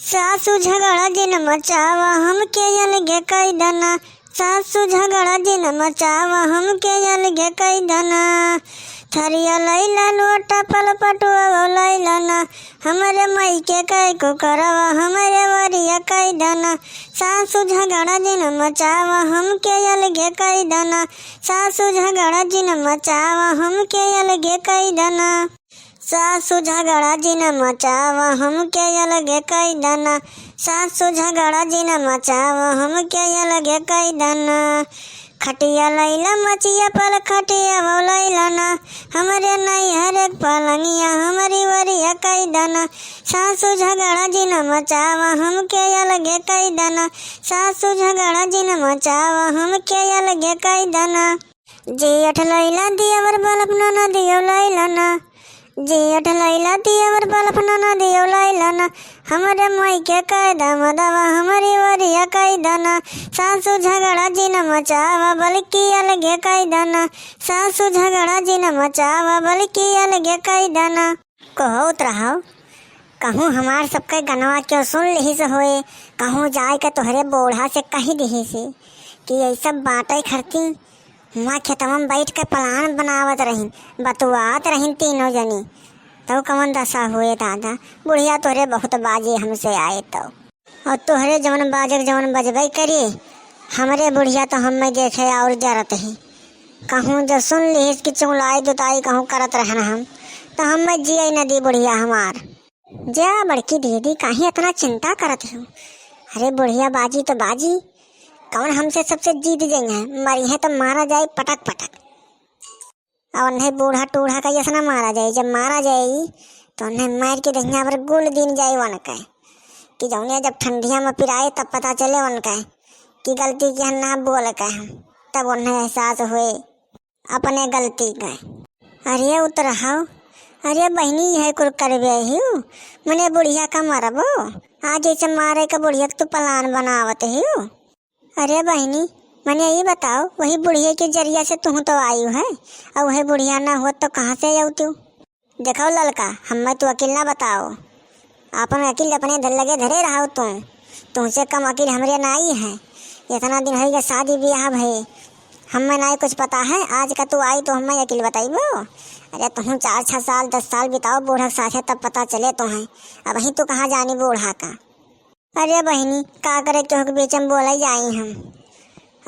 सासू झगड़ा जिन मचावा हमके अलगे कई दना। सासू झगड़ा जिन मचावा हमके अलगे कई दना। थरिया लैला लोटा पल पटुआ लैला ना। हमरे मई के कई को करवा हमरे वरिया कई दना। सासू झगड़ा जिन मचावा हमके अलगे कई दना। सासू झगड़ा जिन मचावा हमके अलगे कई दना। सासू झगड़ा जिन मचावा हमके अलगे कई दना। सासू झगड़ा जिन मचावा हमके अलगे कई दना। खटिया लैला मचिया पल खटिया वो लैला ना। हमरे नैहर एक पलंगिया हमारी वरिया कई दना। सासू झगड़ा जिन मचावा हमके अलगे कई दना। सासू झगड़ा जिन मचावा हमके अलगे कई दना। जेठ लैला दियवर बल्ब न दियो लैला ना। जेठ लैला दियवर बल्ब न दियो लैला ना। हमरे मई के कई दवा हमारी वरिया कई दना। सासू झगड़ा जिन मचावा बल्कि अलगे कई दना। सासू झगड़ा जिन मचावा बल्कि अलगे कई दना। कहो उतरहाओ कहूँ हमार सबके गनवा क्यों सुन लिही से होए। कहूँ जाए के तोहरे बोढ़ा से कही दिही से कि यही सब बातें करती। माँ खेतवा में बैठ के प्लान बनावत रही बतुआत रही तीनों जनी। तो कौन दशा हुए दादा। बुढ़िया तोहरे बहुत बाजे हमसे आए तो। और तोहरे जवन बाजे जवन बजबे करी हमरे बुढ़िया तो हम देखे और जरत ही। कहूँ जब सुन ली कि चुंगलाई दुताई कहूँ करत रहन हम तो हम जिये न दी बुढ़िया हमार। जा बड़की दीदी काहे इतना चिंता करत हूँ। अरे बुढ़िया बाजी तो बाजी कौन हमसे सबसे जीत जाएंगे। मरी है तो मारा जाए पटक पटक। और उन्हें बूढ़ा टूढ़ा का यसना मारा जाए। जब मारा जाएगी तो उन्हें मार के दहिया पर गुल दिन जाए वन का कि जौने जब ठंडिया में पिराए तब पता चले वन का कि गलती की ना बोल का हम तब उन्हें एहसास हुए अपने गलती का। अरे उतरहाओ अरे बहनी यह कुल करवे ही मने बुढ़िया का मरबो आज जैसे मारे का बुढ़िया तू प्लान बनावत ही। अरे बहनी मैंने ये बताओ वही बुढ़िया के जरिया से तू तो आई है और वही बुढ़िया ना हो तो कहाँ से आऊ तू। देखो ललका हमें तू अकेला बताओ अपन अकेले अपने धर लगे धरे रहो तुमसे कम अकेले हमरे ना आई है। इतना दिन हो गया शादी ब्याह भई हमें ना कुछ पता है। आज का तू आई तो हमें अकेले बताइबो। अरे तुम 4-6 साल 10 साल बिताओ बूढ़ा के साथ तब पता चले तुम्हें। अब वहीं तू कहाँ जानी बूढ़ा का। अरे बहनी का करे क्यों बीच में बोला जाई हम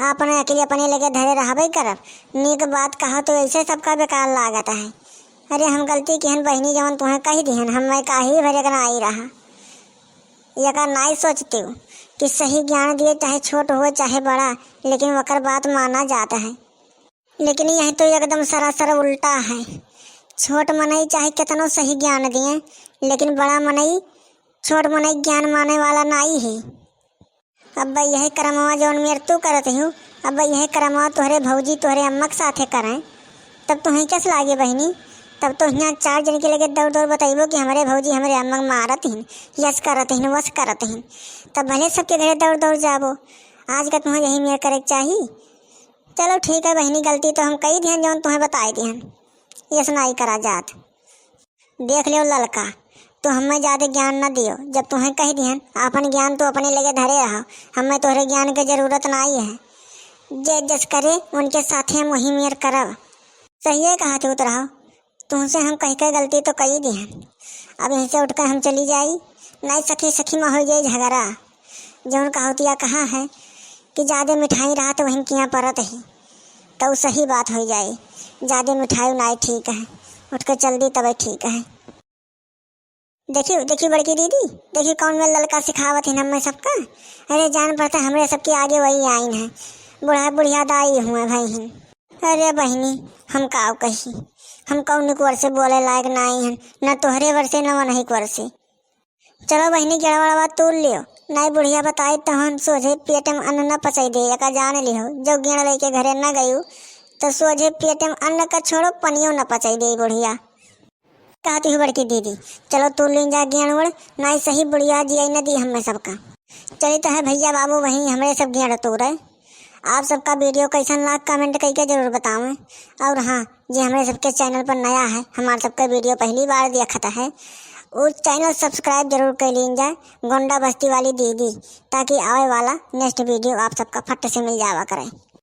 अपने अकेले अपने लगे धरे रहबे करब। नीक बात कहा तो ऐसे सबका बेकार लागत है। अरे हम गलती किहन बहनी जवन तुम्हें कही दिहन हम काही भरे का आई रहा। यका नहीं सोचती हूँ कि सही ज्ञान दिए चाहे छोट हो चाहे बड़ा लेकिन वकर बात माना जाता है। लेकिन यह तो एकदम सरासर उल्टा है। छोट मनई चाहे कितनो सही ज्ञान दिए लेकिन बड़ा मनई छोट मनई ज्ञान माने वाला नहीं है। अब यही करमवा जौन मेर तू करत हूँ अब यही करमवा तोहरे भौजी तोहरे अम्मा के साथे करें तब तुम्हें कैसे लागे बहनी। तब तो यहाँ 4 जन के लगे दौड़ दौड़ बताइबो कि हमारे भौजी हमारे अम्मा मारत हैं यस करत हैं वस करत हैं तब भले सबके घरे दौड़ दौड़ जाबो। आज का तुम्हें यही मेरे करे चाहिए। चलो ठीक है बहनी गलती तो हम कही दिहन जौन तुम्हें बताई दिहन यस नहीं करा जात। देख लियो ललका तो हमें ज़्यादा ज्ञान न दियो। जब तुम्हें कह दिहन अपन ज्ञान तो अपने लगे धरे रहो। हमें तोहरे ज्ञान की जरूरत नहीं है। जे जस करे उनके साथ हम वही मेर करब। सही है कहा थे उतरहाओ तुमसे हम कह के गलती तो कही दिहन। अब यहीं से उठकर हम चली जाई नहीं सखी सखी में हो जाए झगड़ा। जौन कहोतिया कहा है कि ज़्यादा मिठाई रहा तो वहीं किया परत ही तो सही बात हो जाए। ज़्यादा मिठाई नहीं ठीक है उठ कर चल दी तब ठीक है। देखियो देखियो बड़की दीदी देखियो कौन में ललका सिखावत है हमें सबका। अरे जान पड़ता हमरे सबके आगे वही आइन है बुढ़ा बुढ़िया दाई हुए भाई। अरे बहनी हम काव कही हम कौन कुर से बोले लायक नहीं हैं न तोहरे वर से न नहीं कुर से। चलो बहनी गड़बड़ा तोड़ लियो नहीं बुढ़िया बताई तो हम सोझे पेट में अन्न न पचाई दे का जान लियो। जो गेण लेके घरे न गयू तो सोझे पेट में अन्न का छोड़ो पनियो न पचाई दे बुढ़िया। कहती हूँ बड़की दीदी चलो तू ले जा ज्ञान उड़ नहीं सही बुढ़िया जी आई न दी हमें सबका। चली तो है भैया बाबू वहीं हमारे सब ज्ञान तोड़ है। आप सबका वीडियो कैसा लाग कमेंट करके जरूर बताओ। और हाँ जी हमारे सबके चैनल पर नया है हमारे सबका वीडियो पहली बार देखता है उस चैनल सब्सक्राइब जरूर कर लीन जाए, गोंडा बस्ती वाली दीदी, ताकि आवे वाला नेक्स्ट वीडियो आप सबका फट से मिल जावा करे।